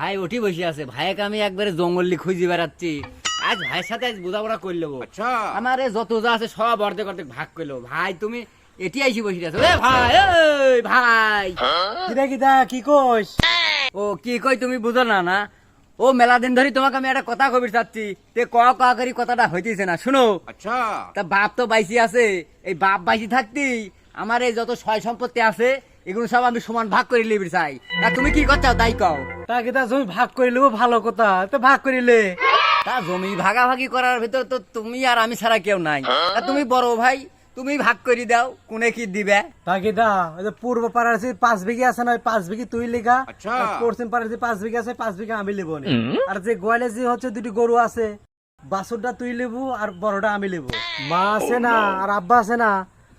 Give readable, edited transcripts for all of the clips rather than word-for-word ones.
ভাই ওটি বসে আছে, ভাইকে আমি একবারে জঙ্গলি খুঁজি বেড়াচ্ছি। আজ ভাইয়ের সাথে আজ বোঝাপড়া করে নেবো। আচ্ছা আমার যত যা আছে সব অর্ধেক অর্ধেক ভাগ করলো। ভাই তুমি এটি আইসি বসে আছো। ভাই এই ভাই কিরা কিটা কি কইস? ও কি কই তুমি বুঝো না না? ও মেলা দিন ধরে তোমাকে আমি একটা কথা কবির চাচ্ছি, তে ক করি কথাটা হইতেছে না। শুনো, আচ্ছা তা বাপ তো বাইসি আছে, এই বাপ বাইসি থাকতি আমার এই যত সয় সম্পত্তি আছে এগুলো সব আমি সমান ভাগ করে লিবি চাই। তা তুমি কি করছো তাই কও। তা কিটা জমি ভাগ করিলে ভালো কথা, তো ভাগ করিলে তা জমি ভাগাভাগি করার ভিতর তো তুমি আর আমি ছাড়া কেউ নাই। তা তুমি বড় ভাই, তুমি ভাগ করে দাও, কোনে কি দিবে। তা কিটা ওই যে পূর্ব পাড়ার যে 5 বিঘা আছে না, ওই 5 বিঘি তুই লিগা। আচ্ছা। আর পশ্চিম পাড়ার যে 5 বিঘা আছে 5 বিঘা আমি লিবো নি। আর যে গোয়ালে যে হচ্ছে দুটি গরু আছে, বাছুরটা তুই লিবু আর বড়টা আমি লিবো। মা আছে না আর আব্বা আছে না,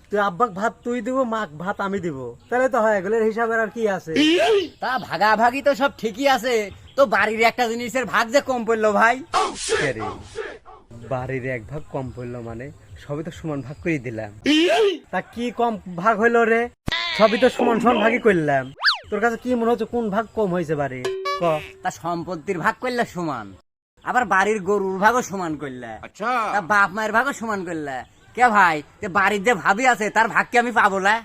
তুই আব্বাক ভাত তুই দিব, মাক ভাত আমি দিব, তাহলে তো হয়। এগুলোর হিসাবের আর কি আছে? তা ভাগাভাগি তো সব ঠিকই আছে, তো বাড়ির একটা জিনিসের ভাগ যে কম পড়লো ভাই। আরে, বাড়ির এক ভাগ কম পড়লো মানে সবই তো সমান ভাগ করে দিলাম। তা কি কম ভাগ হইলো রে? সবই তো সমান সমান ভাগই করলাম। তোর কাছে কি মনে হচ্ছে কোন ভাগ কম হয়েছে বাড়ি? ক। তা সম্পত্তির ভাগ করলে সমান, আবার বাড়ির গরুর ভাগও সমান করলে, আচ্ছা তা বাপ মায়ের ভাগও সমান করলে। কে ভাই, তে বাড়ির যে ভাবি আছে তার ভাগ কি আমি পাবো না?